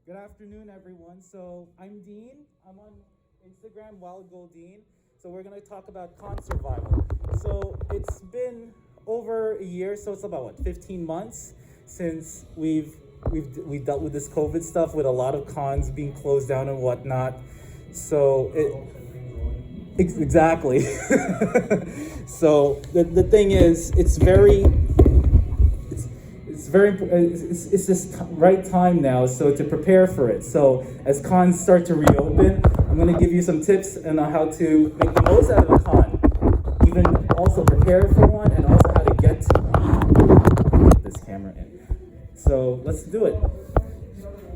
Good afternoon, everyone. So I'm Dean. I'm on Instagram, Wild Gold Dean. So we're gonna talk about con survival. So it's been over a year, so it's about what, 15 months since we've dealt with this COVID stuff, with a lot of cons being closed down and whatnot. So exactly. So the thing is, it's this right time now, so to prepare for it. So as cons start to reopen, I'm going to give you some tips on how to make the most out of a con, even also prepare for one, and also how to get to one. Get this camera in. So let's do it.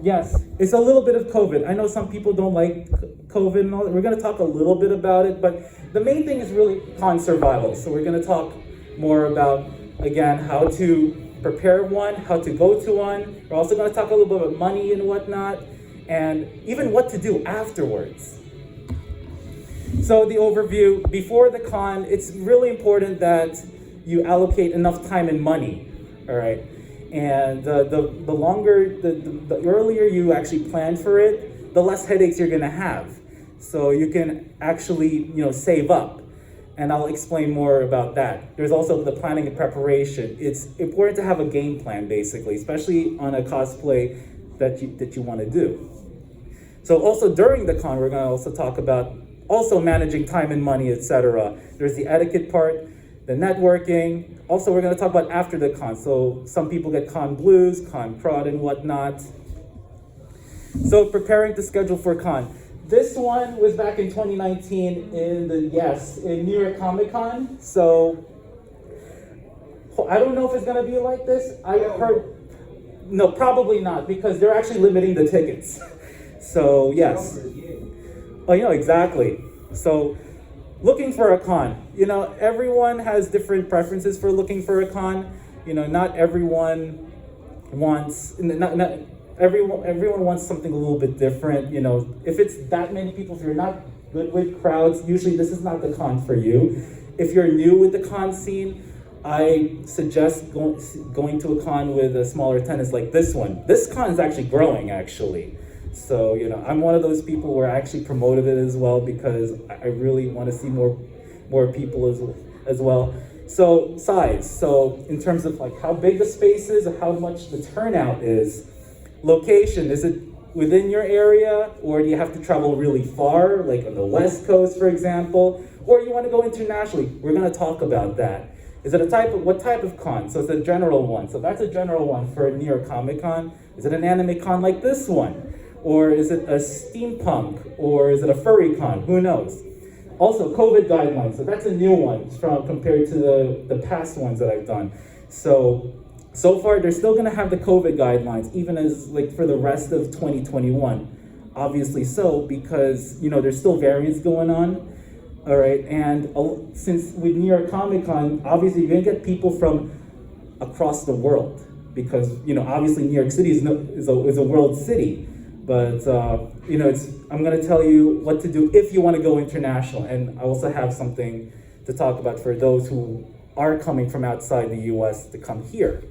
Yes, it's a little bit of COVID. I know some people don't like COVID and all that. We're going to talk a little bit about it, but the main thing is really con survival. So we're going to talk more about, again, how to prepare one, how to go to one. We're also going to talk a little bit about money and whatnot, and even what to do afterwards. So the overview, before the con, it's really important that you allocate enough time and money, all right? And the earlier you actually plan for it, the less headaches you're gonna have. So you can actually, save up. And I'll explain more about that. There's also the planning and preparation. It's important to have a game plan, basically, especially on a cosplay that you want to do. So also during the con, we're going to also talk about also managing time and money, etc. There's the etiquette part, the networking. Also, we're going to talk about after the con. So some people get con blues, con crud, and whatnot. So preparing to schedule for con. This one was back in 2019 in New York Comic Con. So I don't know if it's gonna be like this. I heard, no, probably not, because they're actually limiting the tickets. So yes. Oh, exactly. So looking for a con, everyone has different preferences for looking for a con. Not everyone wants, everyone wants something a little bit different. If it's that many people, if you're not good with crowds, usually this is not the con for you. If you're new with the con scene, I suggest going to a con with a smaller attendance like this one. This con is actually growing, actually. So, I'm one of those people where I actually promoted it as well, because I really want to see more people as well. So size, so in terms of like how big the space is, or how much the turnout is. Location, is it within your area, or do you have to travel really far, like on the West Coast, for example, or you want to go internationally? We're going to talk about that. Is it what type of con? So it's a general one. So that's a general one for New York Comic Con. Is it an anime con like this one? Or is it a steampunk? Or is it a furry con? Who knows? Also, COVID guidelines. So that's a new one compared to the past ones that I've done. So far, they're still going to have the COVID guidelines, even as for the rest of 2021. Obviously so, because, there's still variants going on. All right. And since with New York Comic Con, obviously you're going to get people from across the world, because, obviously New York City is a world city. But, I'm going to tell you what to do if you want to go international. And I also have something to talk about for those who are coming from outside the US to come here.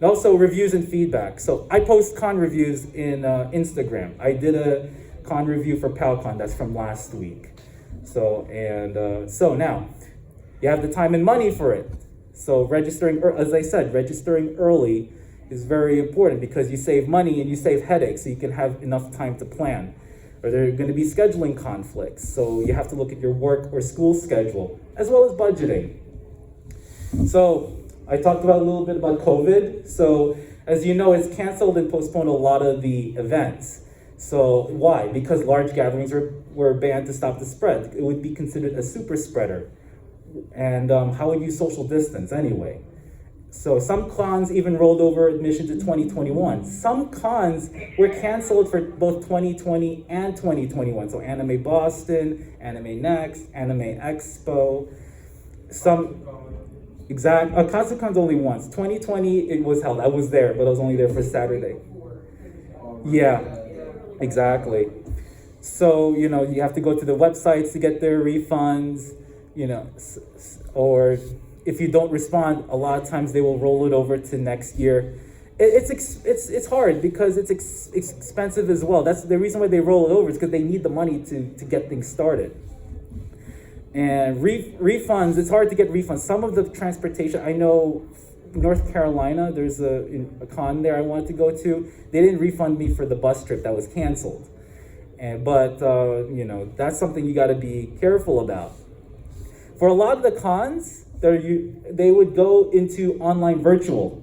And also reviews and feedback. So I post con reviews in Instagram. I did a con review for PalCon, that's from last week. So now you have the time and money for it. So registering early is very important, because you save money and you save headaches, so you can have enough time to plan. Or there are going to be scheduling conflicts, so you have to look at your work or school schedule, as well as budgeting. So I talked about a little bit about COVID. So as you know, it's canceled and postponed a lot of the events. So why? Because large gatherings were banned to stop the spread. It would be considered a super spreader. And how would you social distance anyway? So some cons even rolled over admission to 2021. Some cons were canceled for both 2020 and 2021. So Anime Boston, Anime Next, Anime Expo. CosplaCon's only once. 2020 it was held. I was there, but I was only there for Saturday. Yeah, exactly. So, you have to go to the websites to get their refunds, or if you don't respond, a lot of times they will roll it over to next year. It's hard because it's expensive as well. That's the reason why they roll it over, is because they need the money to get things started. And refunds, it's hard to get refunds. Some of the transportation, I know North Carolina, there's a con there I wanted to go to. They didn't refund me for the bus trip that was canceled. But that's something you got to be careful about. For a lot of the cons, they would go into online virtual.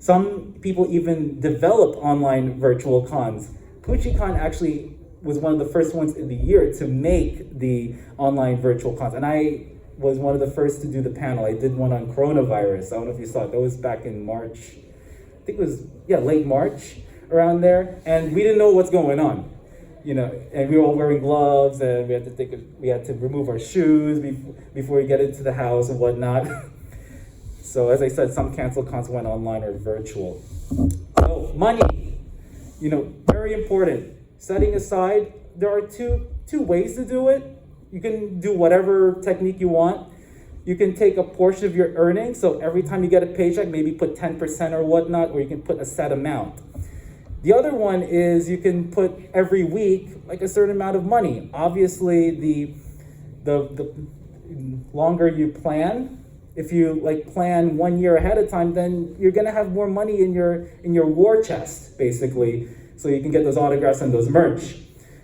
Some people even develop online virtual cons. PuchiCon actually was one of the first ones in the year to make the online virtual cons. And I was one of the first to do the panel. I did one on coronavirus. I don't know if you saw it. That was back in March. I think it was, late March, around there. And we didn't know what's going on. And we were all wearing gloves, and we had to remove our shoes before we get into the house and whatnot. So as I said, some canceled cons went online or virtual. So money, very important. Setting aside, there are two ways to do it. You can do whatever technique you want. You can take a portion of your earnings. So every time you get a paycheck, maybe put 10% or whatnot, or you can put a set amount. The other one is you can put every week like a certain amount of money. Obviously, the longer you plan, if you plan 1 year ahead of time, then you're gonna have more money in your war chest, basically, so you can get those autographs and those merch.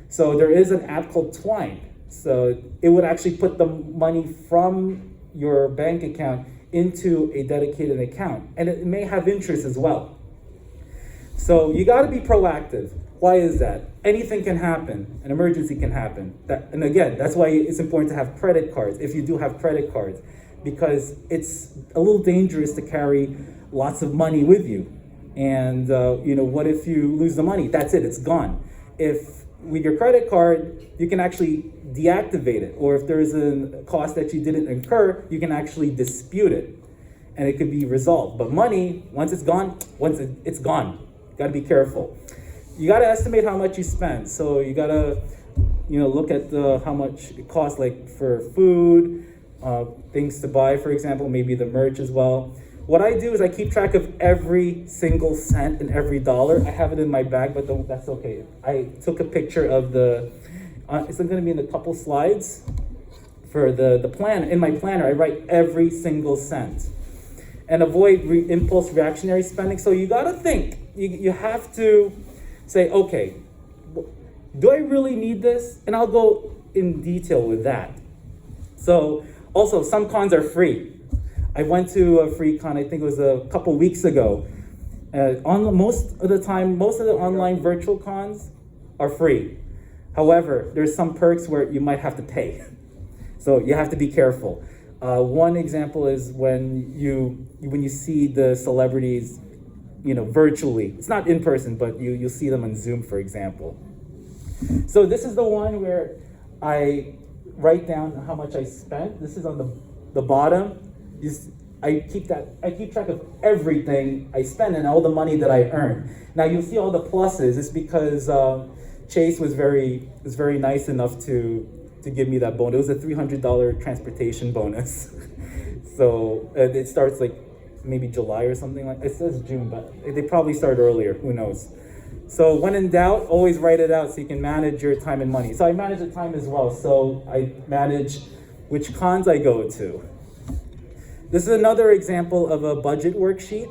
So there is an app called Twine. So it would actually put the money from your bank account into a dedicated account, and it may have interest as well. So you got to be proactive. Why is that? Anything can happen. An emergency can happen. And again, that's why it's important to have credit cards, if you do have credit cards, because it's a little dangerous to carry lots of money with you. And what if you lose the money? That's it, it's gone. If with your credit card, you can actually deactivate it, or if there's a cost that you didn't incur, you can actually dispute it, and it could be resolved. But money, once it's gone, it's gone. Got to be careful. You got to estimate how much you spend. So you got to, look at how much it costs, like for food, things to buy, for example, maybe the merch as well. What I do is I keep track of every single cent and every dollar. I have it in my bag, but that's okay. I took a picture of it's going to be in a couple slides for the plan. In my planner, I write every single cent. And avoid impulse reactionary spending. So you got to think. You have to say, okay, do I really need this? And I'll go in detail with that. So also, some cons are free. I went to a free con, I think it was a couple weeks ago. Most of the online virtual cons are free. However, there's some perks where you might have to pay. So you have to be careful. One example is when you see the celebrities, virtually. It's not in person, but you'll see them on Zoom, for example. So this is the one where I write down how much I spent. This is on the bottom. I keep track of everything I spend and all the money that I earn. Now you'll see all the pluses. It's because Chase was very nice enough to give me that bonus. It was a $300 transportation bonus. So it starts maybe July or something like. It says June, but they probably start earlier. Who knows? So when in doubt, always write it out so you can manage your time and money. So I manage the time as well. So I manage which cons I go to. This is another example of a budget worksheet.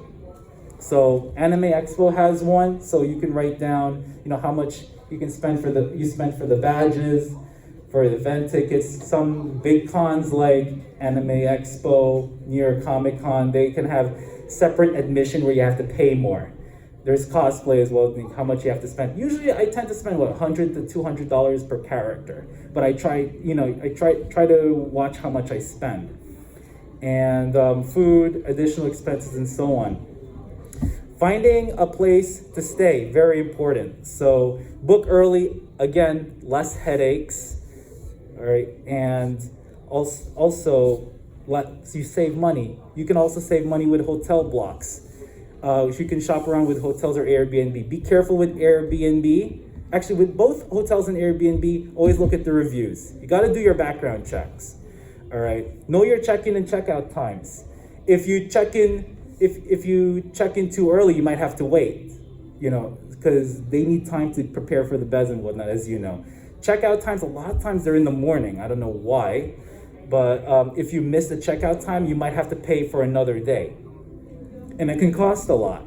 So Anime Expo has one, so you can write down, how much you can spend for the badges, for the event tickets. Some big cons like Anime Expo, New York Comic Con, they can have separate admission where you have to pay more. There's cosplay as well, how much you have to spend. Usually I tend to spend $100 to $200 per character, but I try to watch how much I spend. And food, additional expenses, and so on. Finding a place to stay, very important. So book early, again, less headaches, all right? And also, so you save money. You can also save money with hotel blocks. You can shop around with hotels or Airbnb. Be careful with Airbnb. Actually, with both hotels and Airbnb, always look at the reviews. You gotta do your background checks. All right, know your check-in and check-out times. If you check in if you check in too early, you might have to wait, because they need time to prepare for the beds and whatnot, as you know. Checkout times, a lot of times they're in the morning. I don't know why, but if you miss the checkout time, you might have to pay for another day. And it can cost a lot.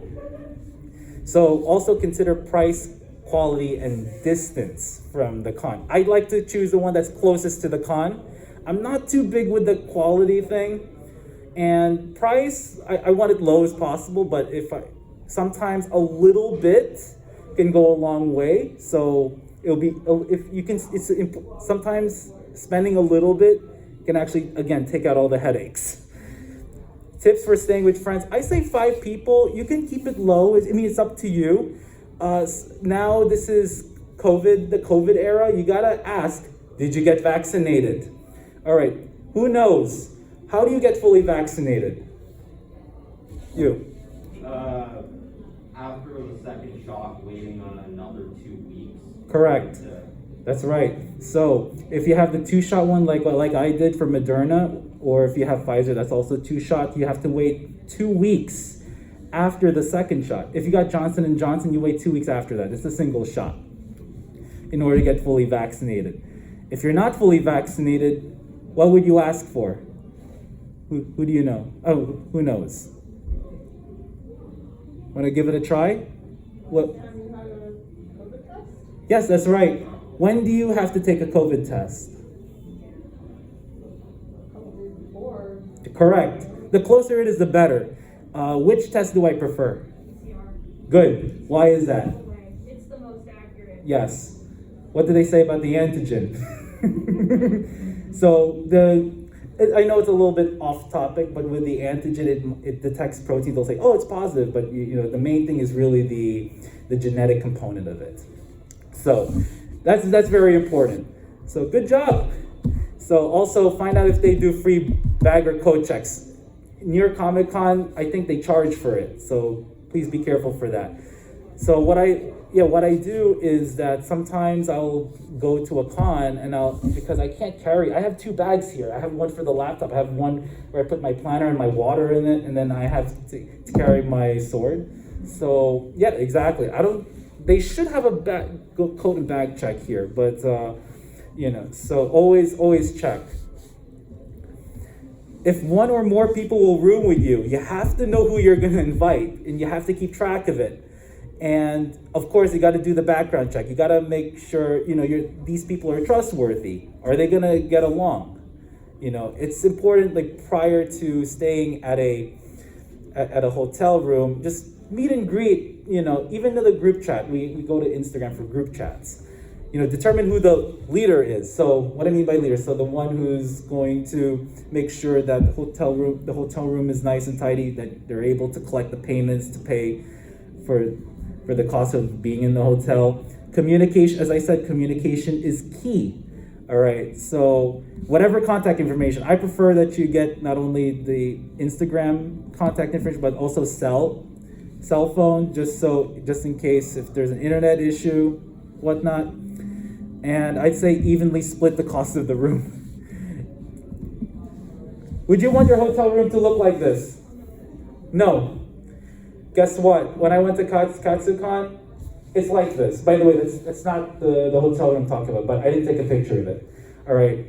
So also consider price, quality, and distance from the con. I'd like to choose the one that's closest to the con. I'm not too big with the quality thing. And price, I want it low as possible, but sometimes a little bit can go a long way. So it'll be, if you can, sometimes spending a little bit can actually, again, take out all the headaches. Tips for staying with friends. I say 5 people. You can keep it low. It's up to you. Now this is the COVID era. You gotta ask, did you get vaccinated? All right, who knows? How do you get fully vaccinated? You. After the second shot, waiting on another 2 weeks. Correct. That's right. So if you have the 2-shot one, like I did for Moderna, or if you have Pfizer, that's also 2-shot, you have to wait 2 weeks after the second shot. If you got Johnson & Johnson, you wait 2 weeks after that. It's a single shot in order to get fully vaccinated. If you're not fully vaccinated, what would you ask for? Who do you know? Oh, who knows? Want to give it a try? What? Yes, that's right. When do you have to take a COVID test? Correct. The closer it is, the better. Which test do I prefer? Good. Why is that? It's the most accurate. Yes. What do they say about the antigen? So I know it's a little bit off topic, but with the antigen, it detects proteins. They'll say, oh, it's positive, but the main thing is really the genetic component of it. So that's very important. So good job. So also find out if they do free bag or coat checks. Near Comic-Con, I think they charge for it. So please be careful for that. So what I do is that sometimes I'll go to a con and because I can't carry, I have 2 bags here. I have one for the laptop. I have one where I put my planner and my water in it, and then I have to carry my sword. So yeah, exactly. They should have a coat and bag check here, but so always check. If one or more people will room with you, you have to know who you're going to invite, and you have to keep track of it. And of course, you got to do the background check. You got to make sure these people are trustworthy. Are they going to get along? It's important, like prior to staying at a hotel room, just meet and greet. Even in the group chat, we go to Instagram for group chats. Determine who the leader is. So what I mean by leader, so the one who's going to make sure that the hotel room is nice and tidy, that they're able to collect the payments to pay for the cost of being in the hotel. Communication, as I said, communication is key. All right, so whatever contact information, I prefer that you get not only the Instagram contact information, but also cell phone, just in case if there's an internet issue, whatnot. And I'd say evenly split the cost of the room. Would you want your hotel room to look like this? No. Guess what? When I went to Katsucon, it's like this. By the way, that's not the hotel room I'm talking about, but I didn't take a picture of it. All right.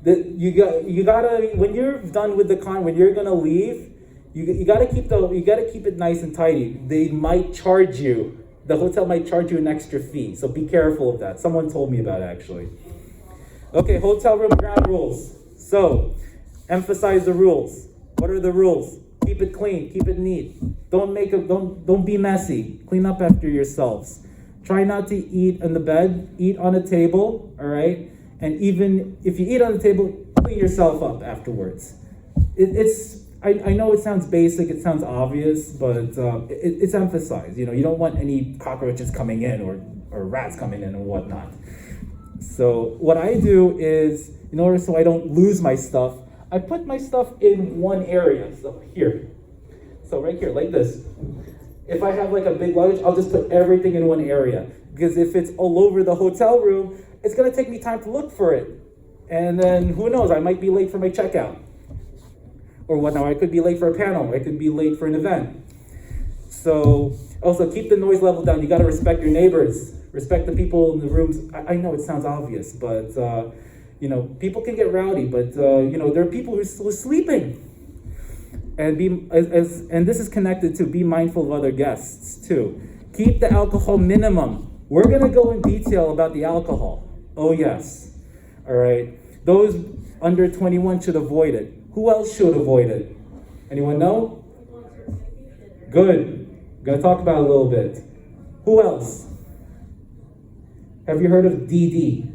You gotta when you're done with the con, when you're gonna leave, you gotta keep it nice and tidy. They might charge you. The hotel might charge you an extra fee, so be careful of that. Someone told me about it, actually. Okay, hotel room ground rules. So, emphasize the rules. What are the rules? Keep it clean, keep it neat. Don't be messy. Clean up after yourselves. Try not to eat on the bed. Eat on a table, all right? And even if you eat on the table, clean yourself up afterwards. I know it sounds basic, it sounds obvious, but it's emphasized. You don't want any cockroaches coming in or rats coming in and whatnot. So what I do is, in order so I don't lose my stuff, I put my stuff in one area. So here. So right here, like this. If I have like a big luggage, I'll just put everything in one area. Because if it's all over the hotel room, it's gonna take me time to look for it. And then who knows, I might be late for my checkout. or whatnot. I could be late for a panel. I could be late for an event. So also keep the noise level down. You got to respect your neighbors, respect the people in the rooms. I know it sounds obvious, but people can get rowdy. But there are people who are still sleeping. And and this is connected to be mindful of other guests too. Keep the alcohol minimum. We're gonna go in detail about the alcohol. Oh yes, all right. Those under 21 should avoid it. Who else should avoid it? Anyone know? Good. Gonna talk about it a little bit. Who else? Have you heard of DD?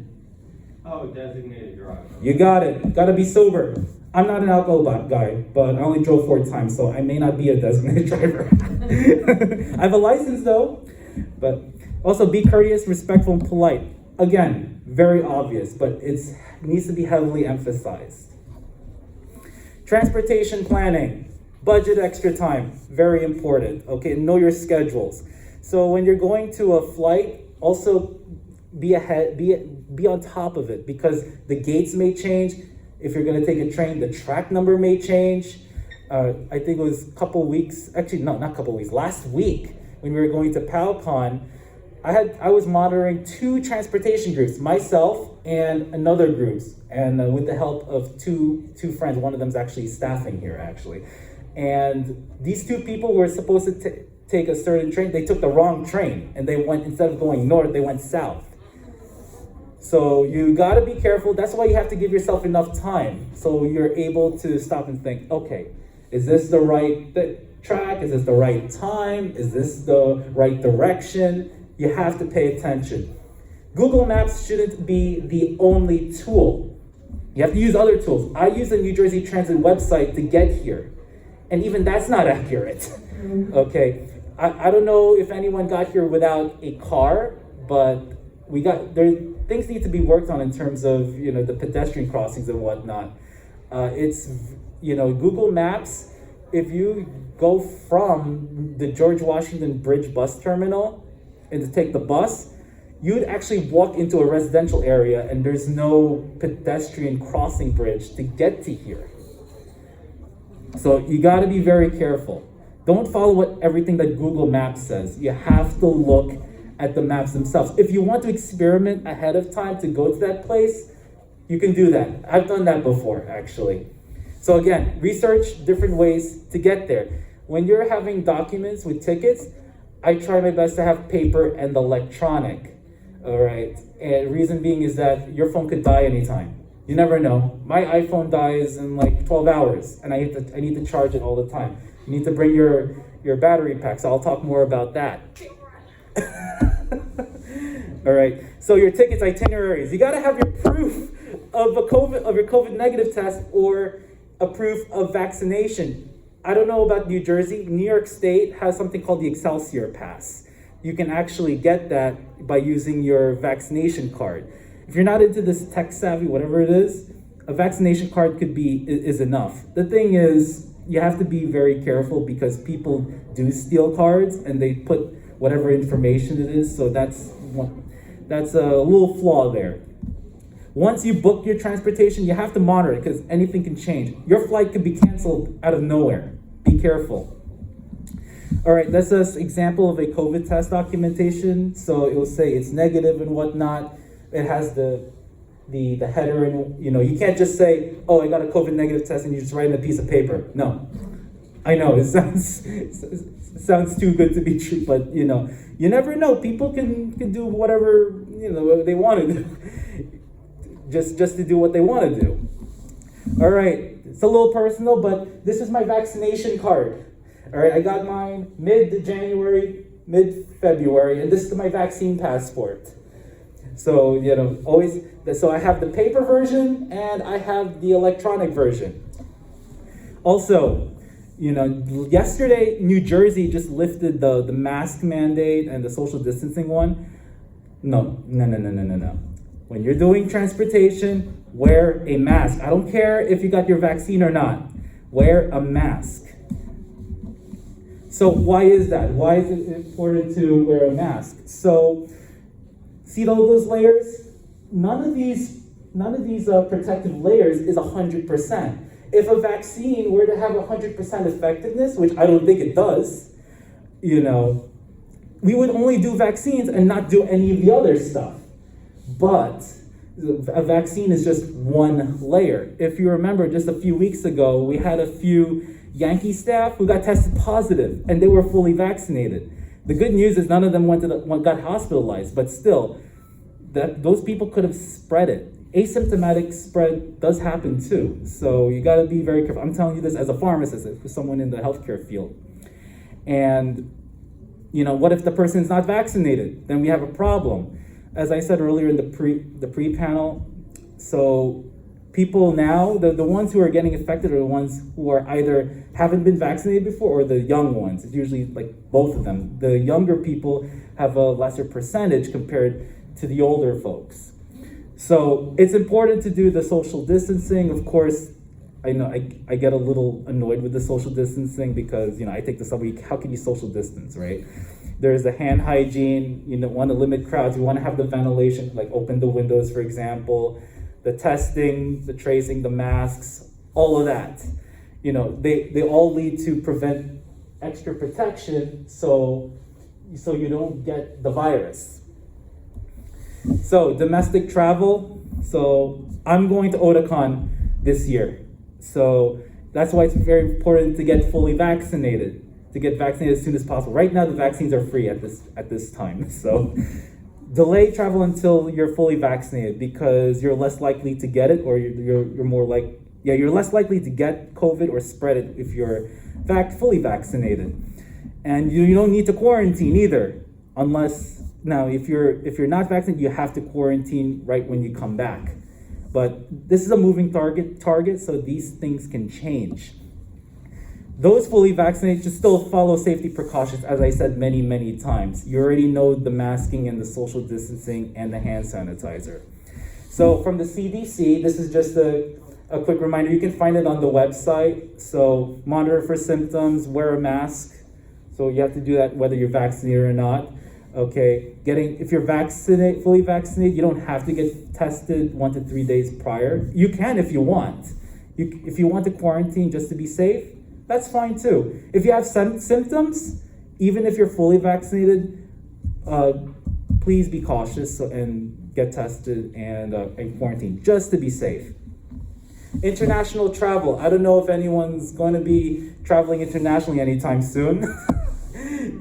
Oh, designated driver. You got it. Gotta be sober. I'm not an alcohol guy, but I only drove 4 times, so I may not be a designated driver. I have a license though. But also be courteous, respectful, and polite. Again, very obvious, but it needs to be heavily emphasized. Transportation planning, budget extra time, very important. Okay, know your schedules. So when you're going to a flight, also be ahead, be on top of it, because the gates may change. If you're going to take a train, the track number may change. I think it was a couple weeks, actually no, not a couple weeks, last week when we were going to PalCon, I was monitoring 2 transportation groups, myself and another group, and with the help of two friends. One of them's actually staffing here, actually. And these 2 people were supposed to take a certain train. They took the wrong train, and they went, instead of going north, they went south. So you gotta be careful. That's why you have to give yourself enough time, so you're able to stop and think, okay, is this the right track? Is this the right time? Is this the right direction? You have to pay attention. Google Maps shouldn't be the only tool. You have to use other tools. I use the New Jersey Transit website to get here, and even that's not accurate. Okay, I don't know if anyone got here without a car, but things need to be worked on in terms of the pedestrian crossings and whatnot. Google Maps. If you go from the George Washington Bridge bus terminal and to take the bus, you'd actually walk into a residential area, and there's no pedestrian crossing bridge to get to here. So you got to be very careful. Don't follow everything that Google Maps says. You have to look at the maps themselves. If you want to experiment ahead of time to go to that place, you can do that. I've done that before, actually. So again, research different ways to get there. When you're having documents with tickets, I try my best to have paper and electronic. All right. And reason being is that your phone could die anytime. You never know. My iPhone dies in like 12 hours, and I need to charge it all the time. You need to bring your battery pack, so I'll talk more about that. All right. So your tickets, itineraries. You got to have your proof of your COVID negative test or a proof of vaccination. I don't know about New Jersey. New York State has something called the Excelsior Pass. You can actually get that by using your vaccination card. If you're not into this tech savvy, whatever it is, a vaccination card is enough. The thing is, you have to be very careful because people do steal cards and they put whatever information it is. So that's a little flaw there. Once you book your transportation, you have to monitor it because anything can change. Your flight could be canceled out of nowhere. Be careful. All right, that's an example of a COVID test documentation. So it will say it's negative and whatnot. It has the header, and you can't just say, oh, I got a COVID negative test, and you just write in a piece of paper. No. I know it sounds too good to be true, but you never know. People can do whatever they want to do. Just to do what they want to do. All right, it's a little personal, but this is my vaccination card. All right, I got mine mid-February, and this is my vaccine passport. So, so I have the paper version and I have the electronic version. Also, yesterday, New Jersey just lifted the mask mandate and the social distancing one. No. When you're doing transportation, wear a mask. I don't care if you got your vaccine or not. Wear a mask. So why is that? Why is it important to wear a mask? So, see all those layers? None of these protective layers is 100%. If a vaccine were to have 100% effectiveness, which I don't think it does, you know, we would only do vaccines and not do any of the other stuff. But a vaccine is just one layer. If you remember, just a few weeks ago, we had a few Yankee staff who got tested positive, and they were fully vaccinated. The good news is none of them got hospitalized, but still, those people could have spread it. Asymptomatic spread does happen too, so you got to be very careful. I'm telling you this as a pharmacist, as someone in the healthcare field. And you know, what if the person's not vaccinated? Then we have a problem. As I said earlier in the pre-panel, so people now, the ones who are getting affected are the ones who are either haven't been vaccinated before or the young ones. It's usually like both of them. The younger people have a lesser percentage compared to the older folks. So it's important to do the social distancing. Of course, I know I get a little annoyed with the social distancing because, you know, I take the subway, how can you social distance, right? There's the hand hygiene, you know, want to limit crowds, you want to have the ventilation, like open the windows, for example, the testing, the tracing, the masks, all of that. You know, they all lead to prevent extra protection so you don't get the virus. So domestic travel, so I'm going to Otakon this year. So that's why it's very important to get fully vaccinated, to get vaccinated as soon as possible. Right now, the vaccines are free at this time. So delay travel until you're fully vaccinated because you're less likely to get it, or you're less likely to get COVID or spread it if you're fully vaccinated. And you don't need to quarantine either, unless, now if you're not vaccinated, you have to quarantine right when you come back. But this is a moving target, so these things can change. Those fully vaccinated should still follow safety precautions, as I said many, many times. You already know the masking and the social distancing and the hand sanitizer. So from the CDC, this is just a quick reminder. You can find it on the website. So monitor for symptoms, wear a mask. So you have to do that whether you're vaccinated or not. Okay, if you're fully vaccinated, you don't have to get tested 1 to 3 days prior. You can if you want. If you want to quarantine just to be safe, that's fine too. If you have some symptoms, even if you're fully vaccinated, please be cautious and get tested and quarantine just to be safe. International travel. I don't know if anyone's going to be traveling internationally anytime soon.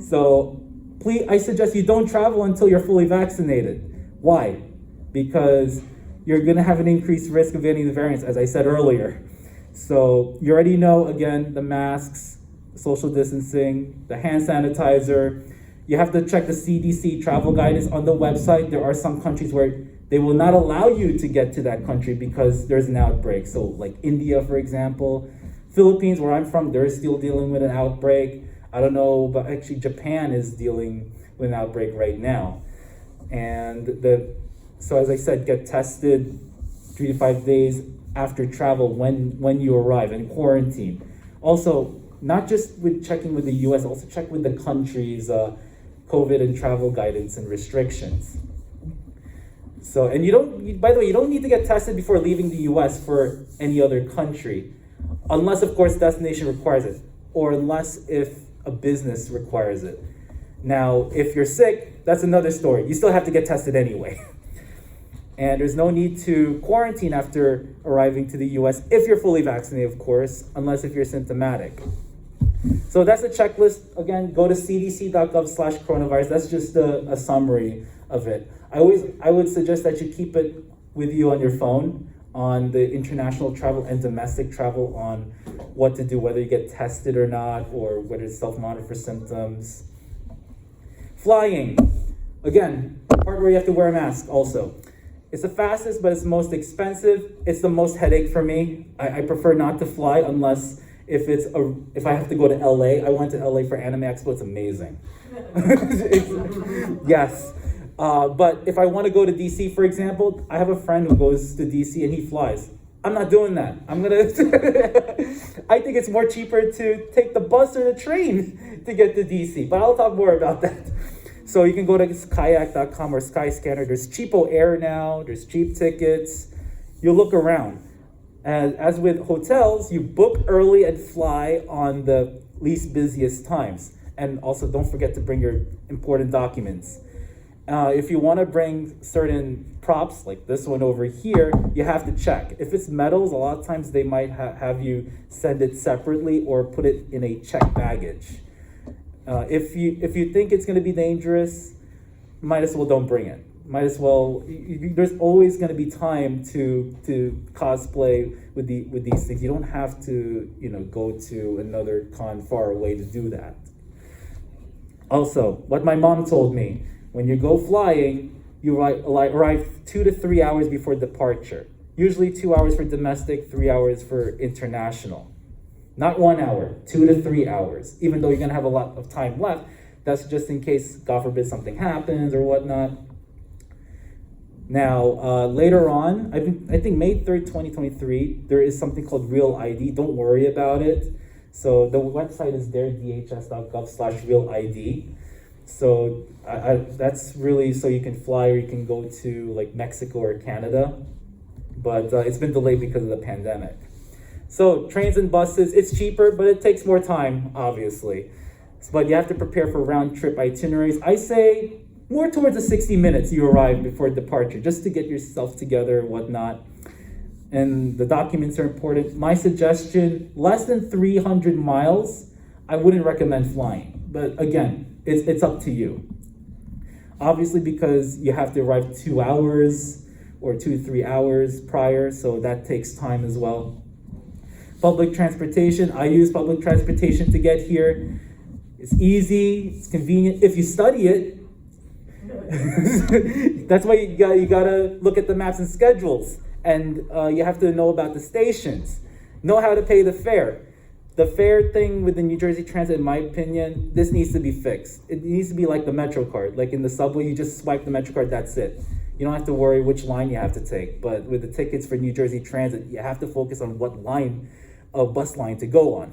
So please, I suggest you don't travel until you're fully vaccinated. Why? Because you're going to have an increased risk of getting the variants, as I said earlier. So you already know, again, the masks, social distancing, the hand sanitizer. You have to check the CDC travel guidance on the website. There are some countries where they will not allow you to get to that country because there's an outbreak. So like India, for example, Philippines, where I'm from, they're still dealing with an outbreak. I don't know, but actually Japan is dealing with an outbreak right now. And so as I said, get tested 3 to 5 days after travel when you arrive, and quarantine. Also, not just with checking with the US, also check with the country's COVID and travel guidance and restrictions. So, and by the way, you don't need to get tested before leaving the US for any other country, unless of course destination requires it, or unless if a business requires it. Now, if you're sick, that's another story. You still have to get tested anyway. And there's no need to quarantine after arriving to the US if you're fully vaccinated, of course, unless if you're symptomatic. So that's a checklist. Again, go to cdc.gov/coronavirus. That's just a summary of it. I would suggest that you keep it with you on your phone on the international travel and domestic travel, on what to do, whether you get tested or not, or whether to self-monitor for symptoms. Flying. Again, the part where you have to wear a mask also. It's the fastest, but it's the most expensive. It's the most headache for me. I prefer not to fly unless if I have to go to LA. I went to LA for Anime Expo. It's amazing. Yes. But if I want to go to DC, for example, I have a friend who goes to DC and he flies. I'm not doing that. I think it's more cheaper to take the bus or the train to get to DC, but I'll talk more about that. So you can go to kayak.com or Skyscanner. There's cheapo air now. There's cheap tickets. You look around. And as with hotels, you book early and fly on the least busiest times. And also don't forget to bring your important documents. If you want to bring certain props, like this one over here, you have to check. If it's metals, a lot of times they might have you send it separately or put it in a checked baggage. If you think it's going to be dangerous, might as well don't bring it. Might as well. There's always going to be time to cosplay with these things. You don't have to go to another con far away to do that. Also, what my mom told me, when you go flying, you arrive 2 to 3 hours before departure. Usually 2 hours for domestic, 3 hours for international. Not 1 hour, 2 to 3 hours. Even though you're gonna have a lot of time left, that's just in case, God forbid, something happens or whatnot. Now, later on, I think May 3rd, 2023, there is something called Real ID. Don't worry about it. So the website is there, dhs.gov/real-ID. So that's really so you can fly or you can go to like Mexico or Canada. But it's been delayed because of the pandemic. So trains and buses, it's cheaper, but it takes more time, obviously. But you have to prepare for round trip itineraries. I say more towards the 60 minutes you arrive before departure, just to get yourself together and whatnot. And the documents are important. My suggestion, less than 300 miles, I wouldn't recommend flying. But again, it's up to you. Obviously, because you have to arrive 2 hours or 2 to 3 hours prior, so that takes time as well. Public transportation, I use public transportation to get here. It's easy, it's convenient. If you study it, that's why you gotta look at the maps and schedules. And you have to know about the stations, know how to pay the fare. The fare thing with the New Jersey Transit, in my opinion, this needs to be fixed. It needs to be like the Metro card. Like in the subway, you just swipe the Metro card, that's it. You don't have to worry which line you have to take. But with the tickets for New Jersey Transit, you have to focus on what line of bus line to go on.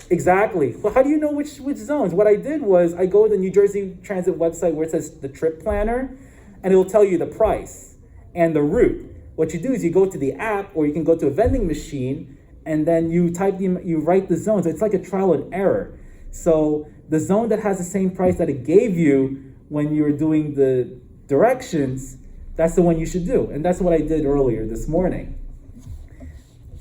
Exactly. Well, how do you know which zones? What I did was I go to the New Jersey Transit website where it says the trip planner, and it will tell you the price and the route. What you do is you go to the app, or you can go to a vending machine, and then you write the zones. It's like a trial and error. So the zone that has the same price that it gave you when you were doing the directions, that's the one you should do. And that's what I did earlier this morning.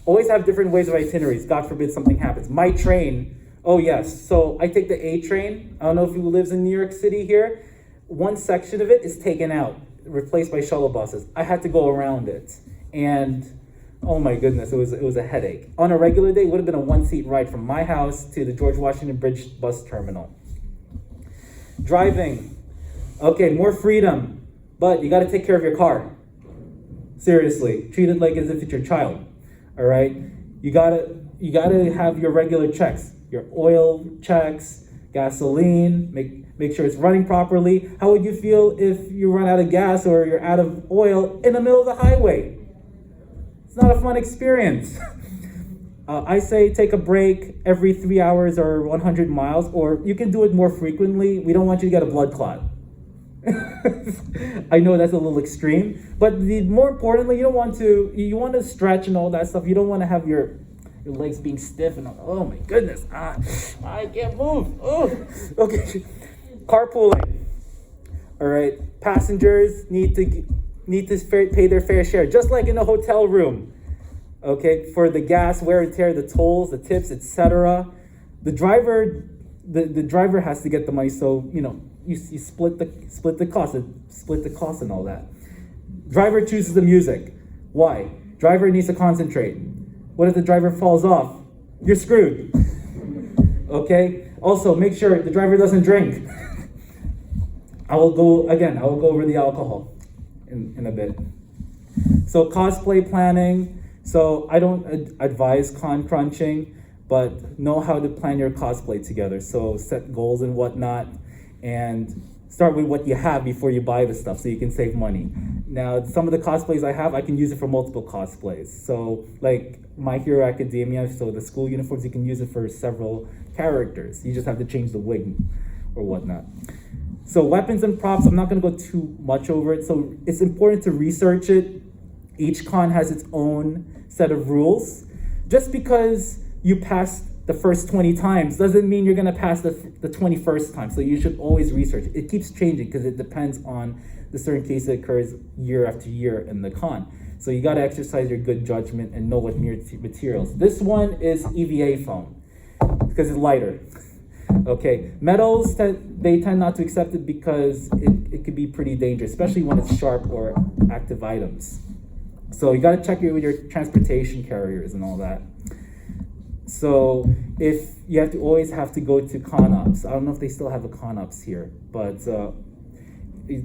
Always have different ways of itineraries. God forbid something happens. My train, oh yes. So I take the A train. I don't know if you lives in New York City here. One section of it is taken out, replaced by shuttle buses. I had to go around it. And oh my goodness, it was a headache. On a regular day, it would have been a one-seat ride from my house to the George Washington Bridge bus terminal. Driving. Okay, more freedom, but you got to take care of your car. Seriously, treat it like as if it's your child. All right, you gotta have your regular checks, your oil checks, gasoline. Make sure it's running properly. How would you feel if you run out of gas or you're out of oil in the middle of the highway? It's not a fun experience. I say take a break every 3 hours or 100 miles, or you can do it more frequently. We don't want you to get a blood clot. I know that's a little extreme, but more importantly, you want to stretch and all that stuff. You don't want to have your legs being stiff and oh my goodness, I can't move. Oh, okay. Carpooling. All right, passengers need to pay their fair share, just like in a hotel room. Okay, for the gas, wear and tear, the tolls, the tips, etc. The driver has to get the money, so you split the cost and all that. Driver chooses the music. Why? Driver needs to concentrate. What if the driver falls off? You're screwed. Okay? Also, make sure the driver doesn't drink. I will go over the alcohol in a bit. So cosplay planning. So I don't advise con crunching, but know how to plan your cosplay together. So set goals and whatnot, and start with what you have before you buy the stuff so you can save money. Now, some of the cosplays I have, I can use it for multiple cosplays. So like My Hero Academia, so the school uniforms, you can use it for several characters. You just have to change the wig or whatnot. So weapons and props, I'm not gonna go too much over it. So it's important to research it. Each con has its own set of rules. Just because you passed the first 20 times doesn't mean you're gonna pass the 21st time. So you should always research. It keeps changing because it depends on the certain case that occurs year after year in the con. So you gotta exercise your good judgment and know what materials. This one is EVA foam because it's lighter. Okay, metals, they tend not to accept it because it could be pretty dangerous, especially when it's sharp or active items. So you gotta check with your transportation carriers and all that. So if you always have to go to con-ops. I don't know if they still have a con-ops here, but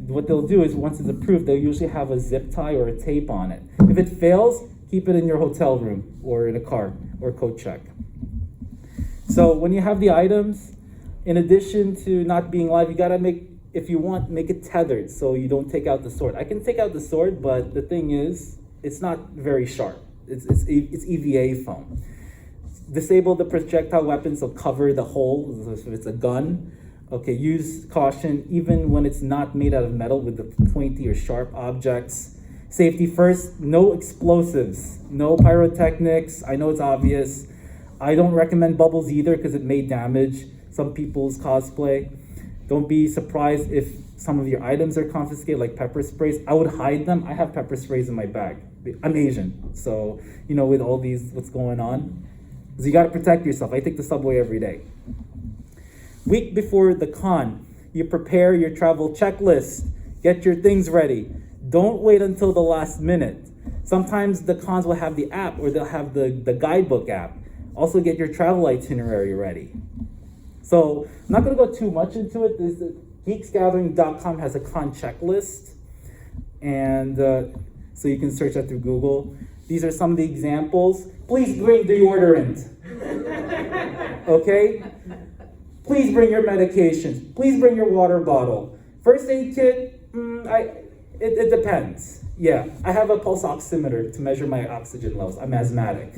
what they'll do is once it's approved, they'll usually have a zip tie or a tape on it. If it fails, keep it in your hotel room or in a car or code check. So when you have the items, in addition to not being live, you gotta make it tethered so you don't take out the sword. I can take out the sword, but the thing is, it's not very sharp. It's EVA foam. Disable the projectile weapon, so cover the hole, so if it's a gun. Okay, use caution even when it's not made out of metal with the pointy or sharp objects. Safety first, no explosives, no pyrotechnics. I know it's obvious. I don't recommend bubbles either because it may damage some people's cosplay. Don't be surprised if some of your items are confiscated, like pepper sprays. I would hide them. I have pepper sprays in my bag. I'm Asian, so with all these, what's going on. So you gotta protect yourself. I take the subway every day. Week before the con, you prepare your travel checklist. Get your things ready. Don't wait until the last minute. Sometimes the cons will have the app or they'll have the guidebook app. Also get your travel itinerary ready. So I'm not gonna go too much into it. Geeksgathering.com has a con checklist. And so you can search that through Google. These are some of the examples. Please bring deodorant. Okay? Please bring your medications. Please bring your water bottle. First aid kit, it depends. Yeah, I have a pulse oximeter to measure my oxygen levels. I'm asthmatic.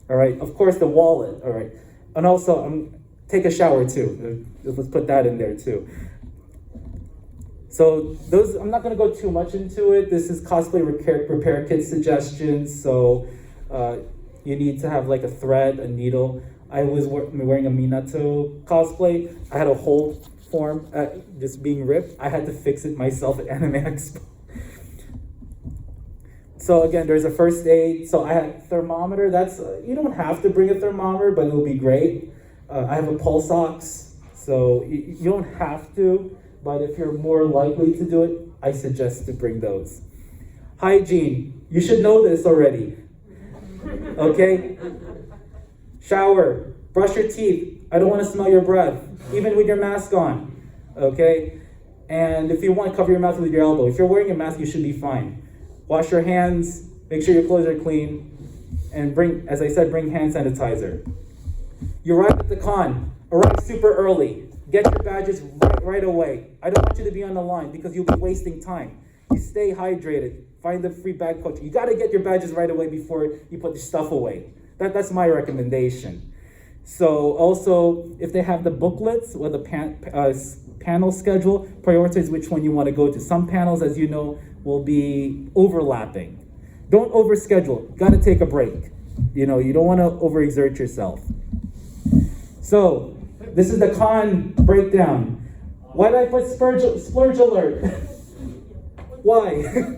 All right, of course the wallet, all right. And also, take a shower too. Let's put that in there too. So I'm not gonna go too much into it. This is cosplay repair kit suggestions. So you need to have like a thread, a needle. I was wearing a Minato cosplay. I had a hole form just being ripped. I had to fix it myself at Anime Expo. So again, there's a first aid. So I had a thermometer. That's you don't have to bring a thermometer, but it'll be great. I have a pulse ox, so you don't have to, but if you're more likely to do it, I suggest to bring those. Hygiene, you should know this already. Okay? Shower, brush your teeth. I don't want to smell your breath, even with your mask on. Okay? And if you want, cover your mouth with your elbow. If you're wearing a mask, you should be fine. Wash your hands, make sure your clothes are clean, and bring hand sanitizer. You arrive at the con, arrive super early. Get your badges right away. I don't want you to be on the line because you'll be wasting time. You stay hydrated, find the free bag coach. You gotta get your badges right away before you put your stuff away. That's my recommendation. So also, if they have the booklets or the panel schedule, prioritize which one you want to go to. Some panels, as you know, will be overlapping. Don't overschedule. You gotta take a break. You don't want to overexert yourself. So, this is the con breakdown. Why did I put splurge alert? Why?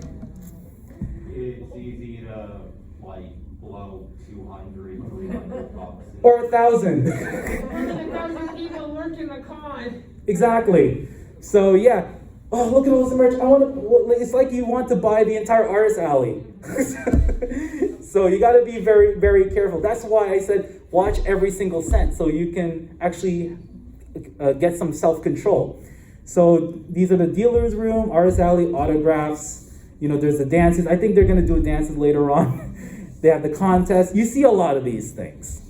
It's easy to blow 200, 300 bucks. Or 1,000. 1,000 people work in the con. Exactly. So yeah. Oh, look at all this merch. It's like you want to buy the entire artist alley. So you got to be very, very careful. That's why I said watch every single cent so you can actually get some self-control. So these are the dealer's room, artist alley, autographs. There's the dances. I think they're going to do dances later on. They have the contest. You see a lot of these things.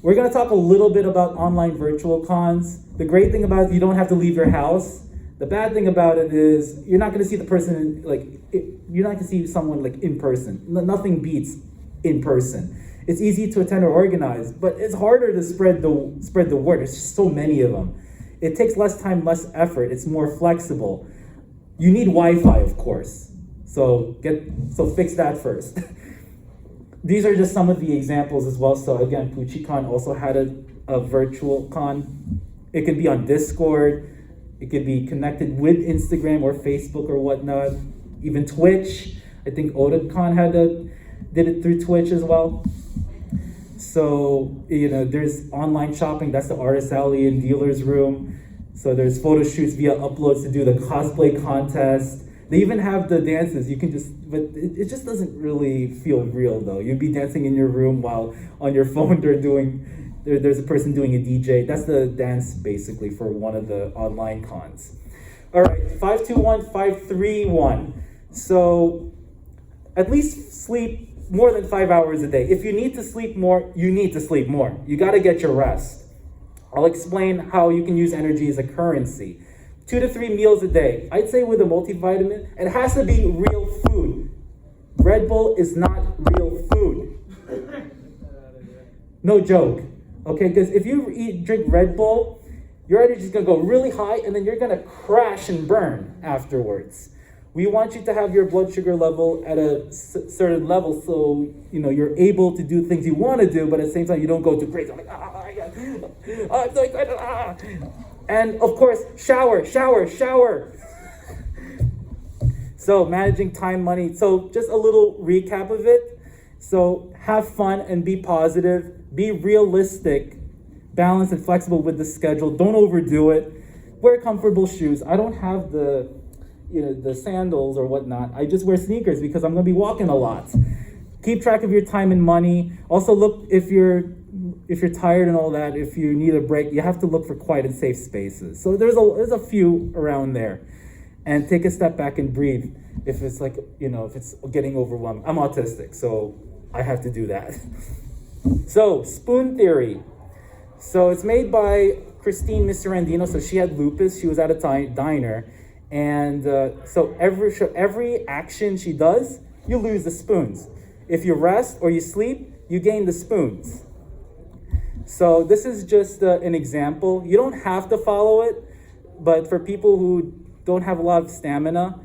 We're going to talk a little bit about online virtual cons. The great thing about it is you don't have to leave your house. The bad thing about it is you're not going to see the person, you're not going to see someone in person. Nothing beats in person. It's easy to attend or organize, but it's harder to spread the word. There's just so many of them. It takes less time, less effort. It's more flexible. You need Wi-Fi, of course. So fix that first. These are just some of the examples as well. So again, PuchiCon also had a virtual con. It could be on Discord. It could be connected with Instagram or Facebook or whatnot. Even Twitch. I think OtaCon did it through Twitch as well. So, there's online shopping. That's the artist alley and dealer's room. So there's photo shoots via uploads to do the cosplay contest. They even have the dances. You can but it just doesn't really feel real though. You'd be dancing in your room while on your phone there's a person doing a DJ. That's the dance basically for one of the online cons. All right, 521, 531. So at least sleep more than 5 hours a day. If you need to sleep more, you need to sleep more. You got to get your rest. I'll explain how you can use energy as a currency. 2 to 3 meals a day. I'd say with a multivitamin, it has to be real food. Red Bull is not real food. No joke. Okay, because if you drink Red Bull, your energy is going to go really high and then you're going to crash and burn afterwards. We want you to have your blood sugar level at a certain level so you're able to do things you want to do, but at the same time you don't go too crazy. I'm like, I'm so excited. And of course, shower. So managing time, money. So just a little recap of it. So have fun and be positive. Be realistic, balanced and flexible with the schedule. Don't overdo it. Wear comfortable shoes. I don't have the sandals or whatnot. I just wear sneakers because I'm going to be walking a lot. Keep track of your time and money. Also look if you're tired and all that, if you need a break, you have to look for quiet and safe spaces. So there's a few around there. And take a step back and breathe. If it's if it's getting overwhelmed. I'm autistic, so I have to do that. So, spoon theory. So it's made by Christine Miserandino. So she had lupus. She was at a diner. And so every action she does, you lose the spoons. If you rest or you sleep, you gain the spoons. So this is just an example. You don't have to follow it, but for people who don't have a lot of stamina,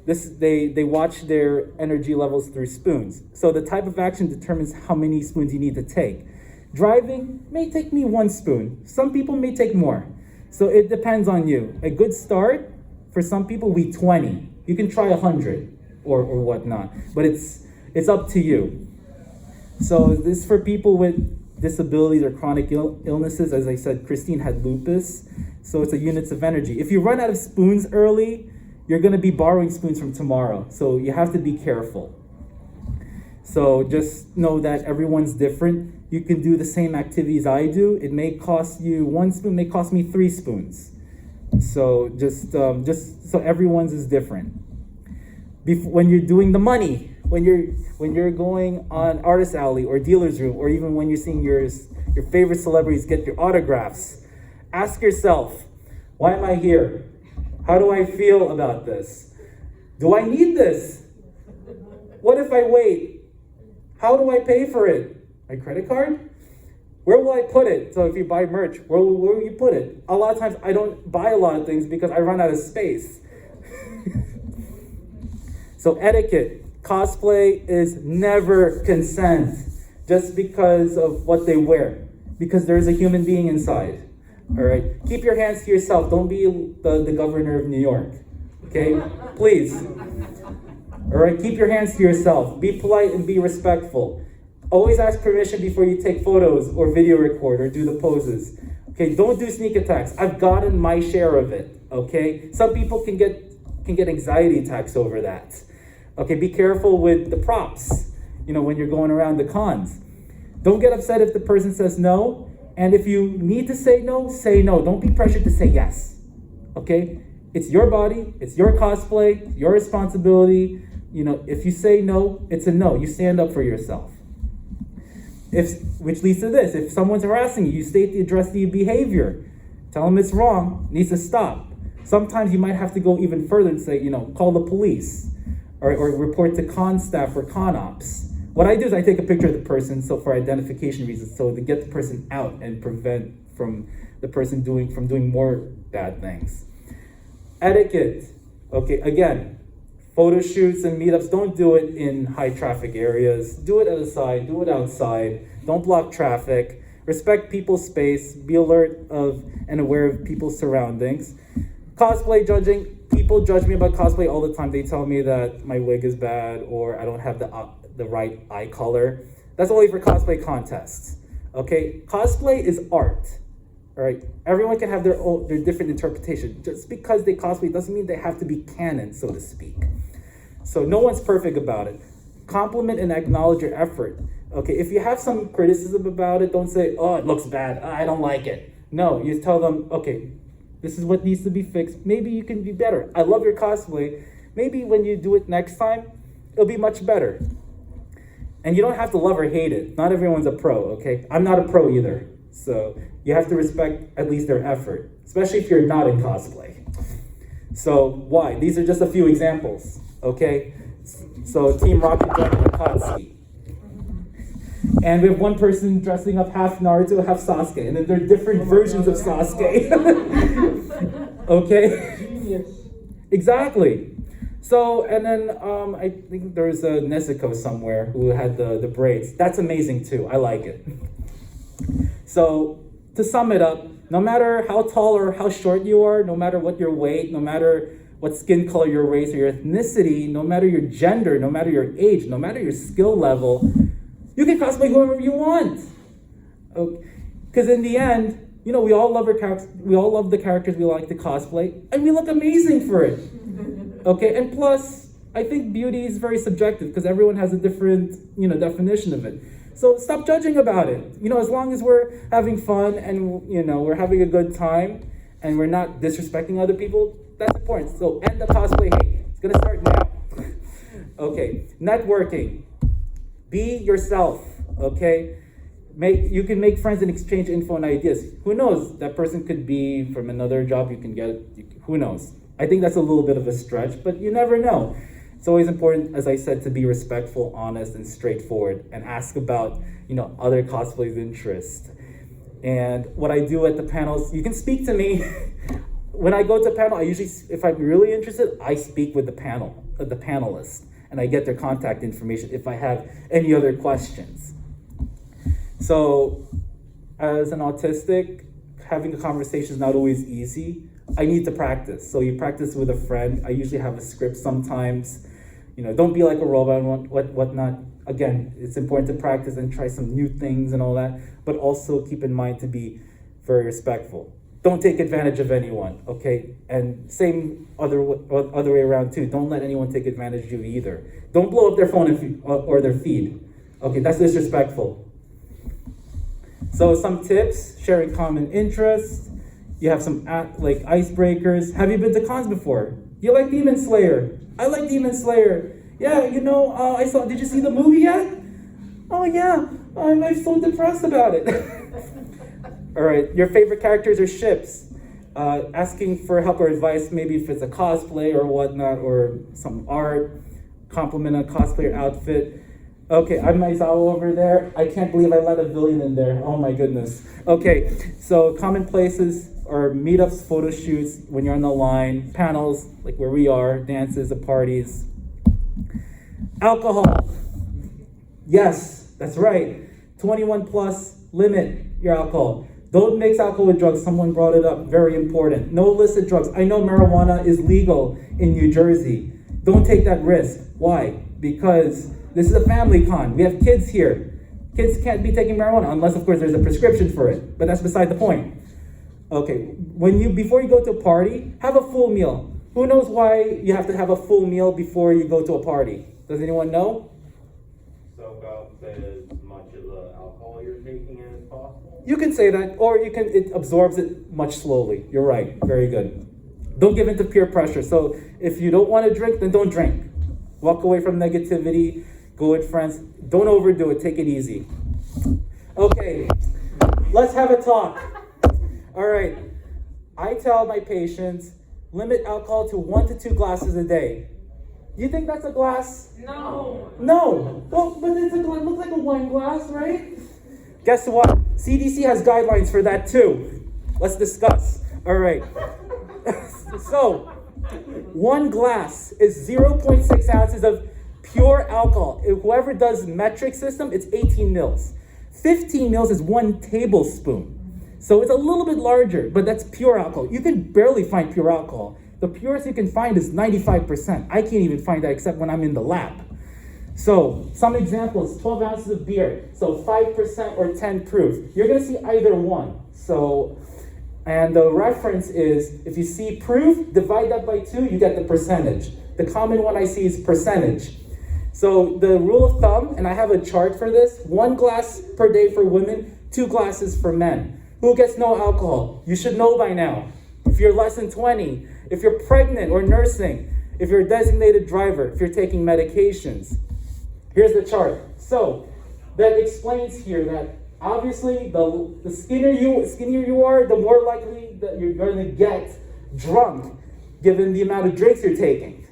they watch their energy levels through spoons. So the type of action determines how many spoons you need to take. Driving may take me 1 spoon. Some people may take more. So it depends on you. A good start for some people will be 20. You can try 100 or whatnot, but it's up to you. So this is for people with disabilities or chronic illnesses. As I said, Christine had lupus, so it's a units of energy. If you run out of spoons early, you're going to be borrowing spoons from tomorrow, so you have to be careful. So just know that everyone's different. You can do the same activities I do. It may cost you 1 spoon, may cost me 3 spoons. So just so everyone's is different. When you're doing the money, when you're going on artist alley or dealer's room, or even when you're seeing your favorite celebrities get your autographs, ask yourself, why am I here? How do I feel about this? Do I need this? What if I wait? How do I pay for it? My credit card? Where will I put it? So if you buy merch, where will you put it? A lot of times I don't buy a lot of things because I run out of space. So etiquette. Cosplay is never consent just because of what they wear, because there's a human being inside. All right, keep your hands to yourself. Don't be the governor of New York, okay? Please. All right, keep your hands to yourself. Be polite and be respectful. Always ask permission before you take photos or video record or do the poses. Okay, don't do sneak attacks. I've gotten my share of it, okay? Some people can get anxiety attacks over that. Okay, be careful with the props, when you're going around the cons. Don't get upset if the person says no. And if you need to say no, say no. Don't be pressured to say yes. Okay? It's your body. It's your cosplay. Your responsibility. If you say no, it's a no. You stand up for yourself. Which leads to this. If someone's harassing you, you state the address the behavior. Tell them it's wrong. Needs to stop. Sometimes you might have to go even further and say, call the police. Or report to con staff or con ops. What I do is I take a picture of the person, so for identification reasons, so to get the person out and prevent from the person doing more bad things. Etiquette. Okay, again, Photo shoots and meetups, don't do it in high traffic areas. Do it at the side, do it outside. Don't block traffic. Respect people's space. Be alert of and aware of people's surroundings. Cosplay judging. People judge me about cosplay all the time. They tell me that my wig is bad or I don't have the right eye color. That's only for cosplay contests. Okay? Cosplay is art. All right? Everyone can have their different interpretation. Just because they cosplay doesn't mean they have to be canon, so to speak. So no one's perfect about it. Compliment and acknowledge your effort. Okay, if you have some criticism about it, don't say, oh, it looks bad, I don't like it. No, you tell them, okay, this is what needs to be fixed. Maybe you can be better. I love your cosplay. Maybe when you do it next time, it'll be much better. And you don't have to love or hate it. Not everyone's a pro, okay? I'm not a pro either. So you have to respect at least their effort, especially if you're not in cosplay. So why? These are just a few examples, okay? So Team Rocket joining the Kotsuki. And we have one person dressing up half Naruto, half Sasuke. And then there are different versions of Sasuke. Okay? Genius. Exactly. So, and then I think there's a Nezuko somewhere who had the braids. That's amazing too. I like it. So, to sum it up, no matter how tall or how short you are, no matter what your weight, no matter what skin color, your race, or your ethnicity, no matter your gender, no matter your age, no matter your skill level, you can cosplay whoever you want. Because in the end, you know, we all love our characters. We all love the characters we like to cosplay, and we look amazing for it. Okay, and plus, I think beauty is very subjective because everyone has a different, you know, definition of it. So stop judging about it. You know, as long as we're having fun and, you know, we're having a good time and we're not disrespecting other people, that's important. So end the cosplay hate. It's gonna start now. Okay, networking. Be yourself, okay? You can make friends and exchange info and ideas. Who knows? That person could be from another job you can get. Who knows? I think that's a little bit of a stretch, but you never know. It's always important, as I said, to be respectful, honest, and straightforward, and ask about, you know, other cosplay's interests. And what I do at the panels, you can speak to me. When I go to a panel, I usually, if I'm really interested, I speak with the panelists, and I get their contact information if I have any other questions. So, as an autistic, having a conversation is not always easy. I need to practice. So you practice with a friend. I usually have a script sometimes. You know, don't be like a robot and whatnot. Again, it's important to practice and try some new things and all that, but also keep in mind to be very respectful. Don't take advantage of anyone, okay? And same other way around too. Don't let anyone take advantage of you either. Don't blow up their phone or their feed. Okay, that's disrespectful. So some tips: sharing common interests. You have some like icebreakers. Have you been to cons before? You like Demon Slayer? I like Demon Slayer. Yeah, you know, did you see the movie yet? Oh yeah, I'm so depressed about it. All right, your favorite characters or ships. Asking for help or advice, maybe if it's a cosplay or whatnot, or some art. Compliment a cosplayer outfit. Okay, I'm Aizawa over there. I can't believe I let a villain in there. Oh my goodness. Okay, so common places are meetups, photo shoots, when you're on the line, panels, like where we are, dances, parties. Alcohol. Yes, that's right. 21 plus, limit your alcohol. Don't mix alcohol with drugs. Someone brought it up, very important. No illicit drugs. I know marijuana is legal in New Jersey. Don't take that risk. Why? Because this is a family con. We have kids here. Kids can't be taking marijuana unless, of course, there's a prescription for it. But that's beside the point. Okay, before you go to a party, have a full meal. Who knows why you have to have a full meal before you go to a party? Does anyone know? Soak up as much of the alcohol you're taking in as possible. You can say that, or it absorbs it much slowly. You're right, very good. Don't give in to peer pressure. So if you don't want to drink, then don't drink. Walk away from negativity, go with friends. Don't overdo it, take it easy. Okay, let's have a talk. All right, I tell my patients, limit alcohol to 1 to 2 glasses a day. You think that's a glass? No. No. Well, but it looks like a wine glass, right? Guess what? CDC has guidelines for that too. Let's discuss. All right. So, One glass is 0.6 ounces of pure alcohol. If whoever does metric system, it's 18 mils. 15 mils is 1 tablespoon. So it's a little bit larger, but that's pure alcohol. You can barely find pure alcohol. The purest you can find is 95%. I can't even find that except when I'm in the lab. So some examples, 12 ounces of beer. So 5% or 10 proof. You're gonna see either one. So, and the reference is, if you see proof, divide that by 2, you get the percentage. The common one I see is percentage. So the rule of thumb, and I have a chart for this, 1 glass per day for women, 2 glasses for men. Who gets no alcohol? You should know by now. If you're less than 20, if you're pregnant or nursing, if you're a designated driver, if you're taking medications. Here's the chart. So that explains here that obviously the skinnier you are, the more likely that you're going to get drunk given the amount of drinks you're taking.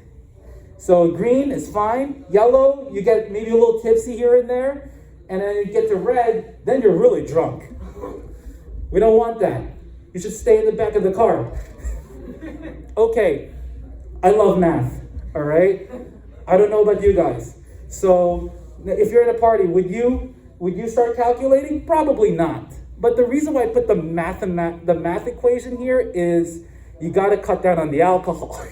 So green is fine. Yellow, you get maybe a little tipsy here and there. And then you get to red, then you're really drunk. We don't want that. You should stay in the back of the car. Okay, I love math, all right? I don't know about you guys. So if you're at a party, would you start calculating? Probably not. But the reason why I put the math equation here is you gotta cut down on the alcohol.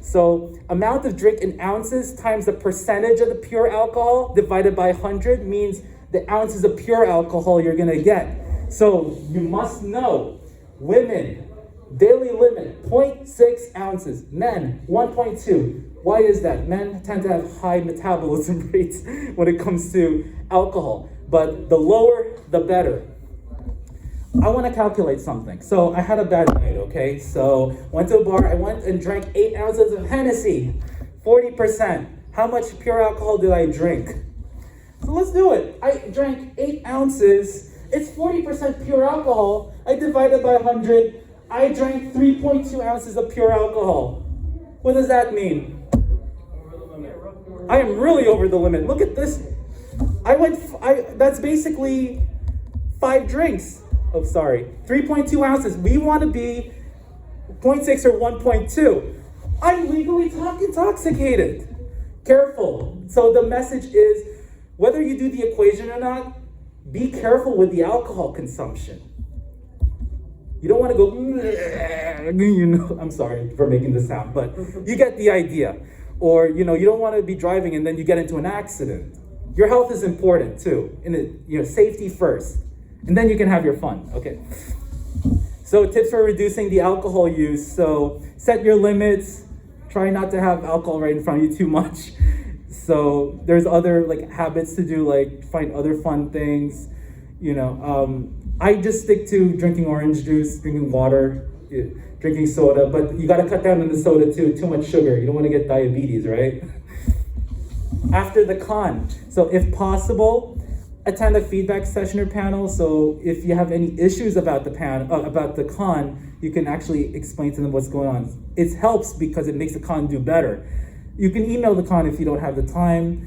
So amount of drink in ounces times the percentage of the pure alcohol divided by 100 means the ounces of pure alcohol you're gonna get. So you must know, women, daily limit, 0.6 ounces. Men, 1.2. Why is that? Men tend to have high metabolism rates when it comes to alcohol. But the lower, the better. I want to calculate something. So I had a bad night, okay? So went to a bar, I went and drank 8 ounces of Hennessy, 40%. How much pure alcohol did I drink? So let's do it. I drank 8 ounces. It's 40% pure alcohol. I divided by 100. I drank 3.2 ounces of pure alcohol. What does that mean? I am really over the limit. Look at this. That's basically 5 drinks. Oh, sorry. 3.2 ounces. We want to be 0.6 or 1.2. I'm legally intoxicated. Careful. So the message is, whether you do the equation or not, be careful with the alcohol consumption. You don't want to go, I'm sorry for making this sound, but you get the idea. Or, you don't want to be driving and then you get into an accident. Your health is important too. Safety first. And then you can have your fun, okay? So tips for reducing the alcohol use. So set your limits. Try not to have alcohol right in front of you too much. So there's other habits to do, like find other fun things. I just stick to drinking orange juice, drinking water, drinking soda, but you gotta cut down on the soda too. Too much sugar. You don't want to get diabetes, right? After the con, so if possible, attend a feedback session or panel. So if you have any issues about the con, you can actually explain to them what's going on. It helps because it makes the con do better. You can email the con if you don't have the time.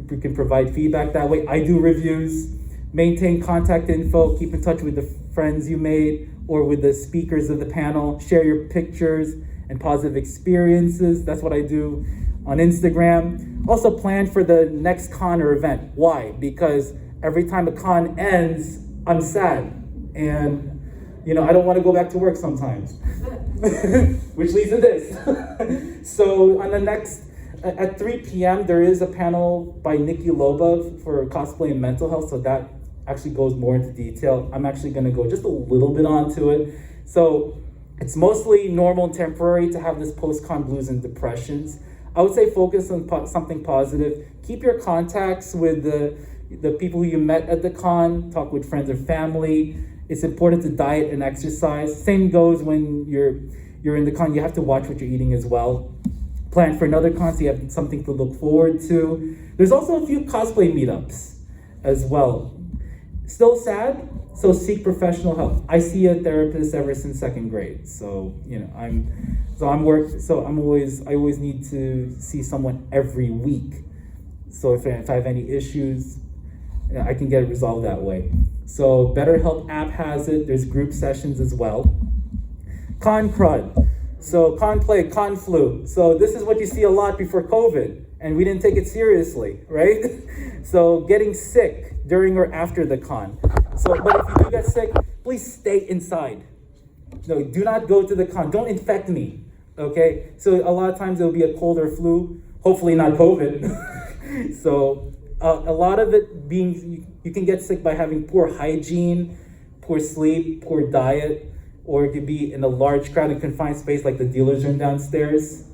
We can provide feedback that way. I do reviews. Maintain contact info. Keep in touch with the friends you made or with the speakers of the panel. Share your pictures and positive experiences. That's what I do on Instagram. Also plan for the next con or event. Why? Because every time a con ends, I'm sad. And I don't want to go back to work sometimes. Which leads to this. So on the next, at 3 p.m., there is a panel by Nikki Loba for cosplay and mental health. So that actually goes more into detail. I'm actually going to go just a little bit onto it. So it's mostly normal and temporary to have this post-con blues and depressions. I would say focus on something positive. Keep your contacts with the people who you met at the con. Talk with friends or family. It's important to diet and exercise. Same goes when you're in the con. You have to watch what you're eating as well. Plan for another con so you have something to look forward to. There's also a few cosplay meetups as well. Still sad, so seek professional help. I see a therapist ever since 2nd grade. So I always need to see someone every week. So if I have any issues, I can get it resolved that way. So BetterHelp app has it. There's group sessions as well. Con crud. So con plague, con flu. So this is what you see a lot before COVID, and we didn't take it seriously, right? So getting sick during or after the con. So, but if you do get sick, please stay inside. No, do not go to the con. Don't infect me, okay? So a lot of times it'll be a cold or flu, hopefully not COVID. So a lot of it being, you can get sick by having poor hygiene, poor sleep, poor diet, or it could be in a large crowded confined space like the dealer's room downstairs.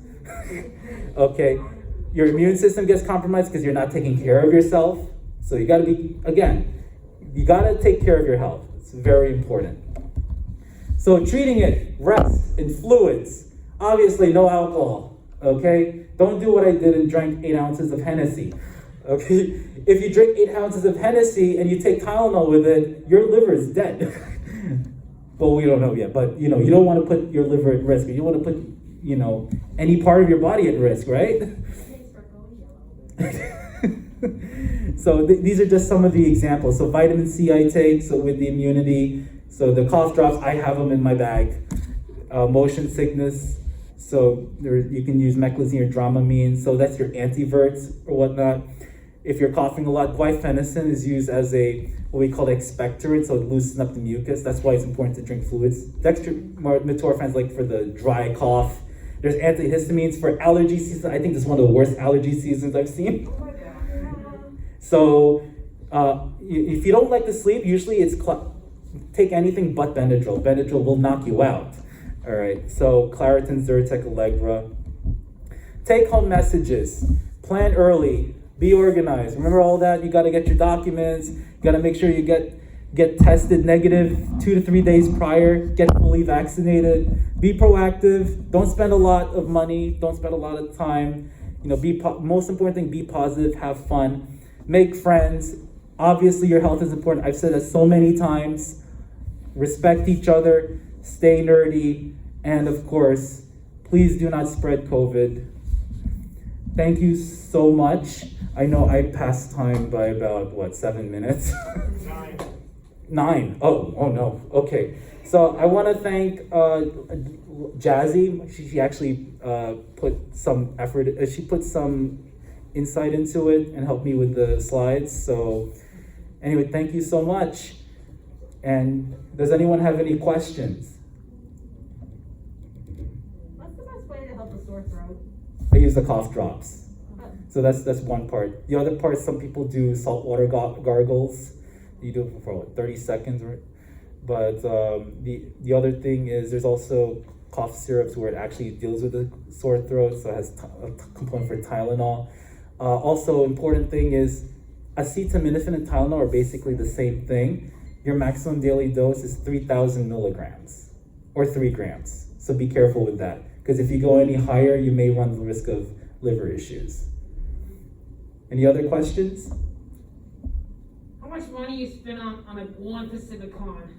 Okay, your immune system gets compromised because you're not taking care of yourself. So you gotta be, again, you gotta take care of your health. It's very important. So treating it, rest and fluids. Obviously no alcohol, okay? Don't do what I did and drank 8 ounces of Hennessy, okay? If you drink 8 ounces of Hennessy and you take Tylenol with it, your liver is dead. Well, we don't know yet, but you don't want to put your liver at risk. You don't want to put, any part of your body at risk, right? So these are just some of the examples. So vitamin C I take, so with the immunity. So the cough drops, I have them in my bag. Motion sickness, so you can use meclizine or Dramamine. So that's your antiverts or whatnot. If you're coughing a lot, guaifenesin is used as what we call expectorant, so it loosens up the mucus. That's why it's important to drink fluids. Dextromethorphan's like for the dry cough. There's antihistamines for allergy season. I think this is one of the worst allergy seasons I've seen. So if you don't like to sleep, usually it's take anything but Benadryl. Benadryl will knock you out. All right, so Claritin, Zyrtec, Allegra. Take home messages. Plan early. Be organized. Remember all that? You got to get your documents. You got to make sure you get tested negative 2 to 3 days prior. Get fully vaccinated. Be proactive. Don't spend a lot of money. Don't spend a lot of time. Most important thing, be positive. Have fun. Make friends. Obviously, your health is important. I've said that so many times. Respect each other. Stay nerdy. And of course, please do not spread COVID. Thank you so much. I know I passed time by about, 7 minutes? 9. Oh no. Okay. So I want to thank Jazzy. She actually put some effort, she put some insight into it and helped me with the slides. So anyway, thank you so much. And does anyone have any questions? What's the best way to help a sore throat? I use the cough drops. So that's one part. The other part, some people do saltwater gargles. You do it for 30 seconds, right? But the other thing is there's also cough syrups where it actually deals with the sore throat, so it has a component for Tylenol. Also, important thing is acetaminophen and Tylenol are basically the same thing. Your maximum daily dose is 3,000 milligrams or 3 grams. So be careful with that, because if you go any higher, you may run the risk of liver issues. Any other questions? How much money you spend on one specific con?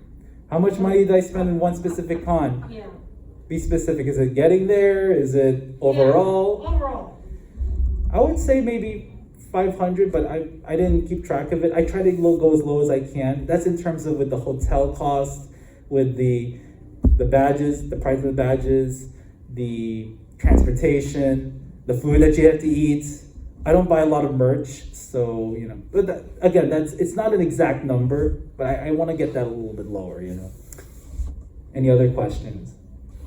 How much money did I spend in one specific con? Yeah. Be specific. Is it getting there? Is it overall? Yeah, overall. I would say maybe 500, but I didn't keep track of it. I try to go as low as I can. That's in terms of with the hotel cost, with the badges, the price of the badges, the transportation, the food that you have to eat. I don't buy a lot of merch, so, but it's not an exact number, but I want to get that a little bit lower, Any other questions?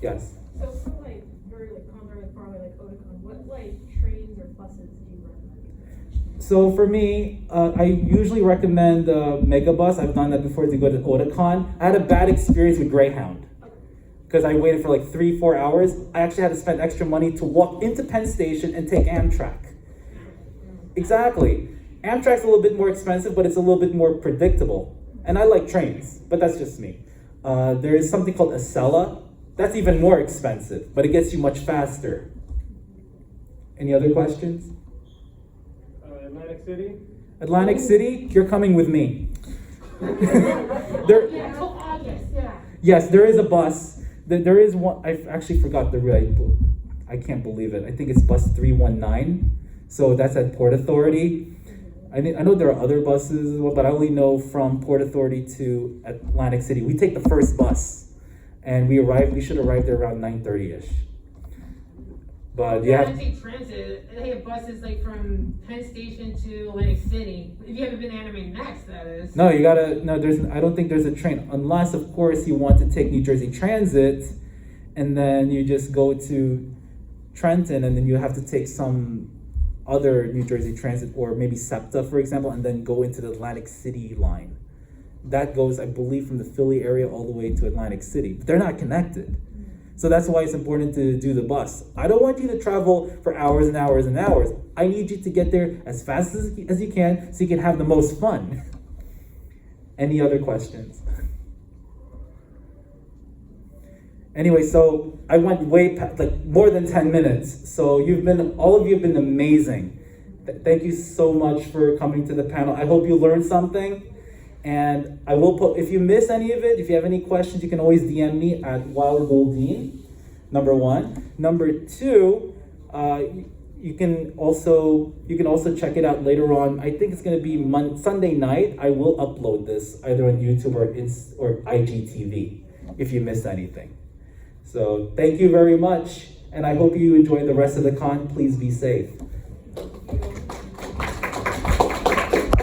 Yes? So for very cons probably like Otakon, what trains or buses do you recommend? So for me, I usually recommend Megabus. I've done that before to go to Otakon. I had a bad experience with Greyhound because I waited for 3-4 hours. I actually had to spend extra money to walk into Penn Station and take Amtrak. Exactly. Amtrak's a little bit more expensive, but it's a little bit more predictable. And I like trains, but that's just me. There is something called Acela. That's even more expensive, but it gets you much faster. Any other questions? Atlantic City? Atlantic City, you're coming with me. Yeah, until August, yeah. Yes, there is a bus. There is one, I actually forgot the rate. I can't believe it. I think it's bus 319. So that's at Port Authority. I know there are other buses, but I only know from Port Authority to Atlantic City. We take the first bus, and we should arrive there around 9:30ish. But you Yeah, I have, take transit. They have buses like from Penn Station to Atlantic City. If you haven't been to Anime Next, that is. no, you gotta, no, I don't think there's a train, unless, of course, you want to take New Jersey Transit, and then you just go to Trenton, and then you have to take some other New Jersey Transit, or maybe SEPTA, for example, and then go into the Atlantic City line. That goes, I believe, from the Philly area all the way to Atlantic City, but they're not connected. So that's why it's important to do the bus. I don't want you to travel for hours and hours and hours. I need you to get there as fast as you can so you can have the most fun. Any other questions? Anyway, so I went way past, like more than 10 minutes. So all of you have been amazing. Thank you so much for coming to the panel. I hope you learned something. And I will put, if you miss any of it, if you have any questions, you can always DM me at WildGoldine, number 1. Number 2, you can also check it out later on. I think it's gonna be Sunday night. I will upload this either on YouTube or IGTV if you missed anything. So thank you very much, and I hope you enjoy the rest of the con. Please be safe.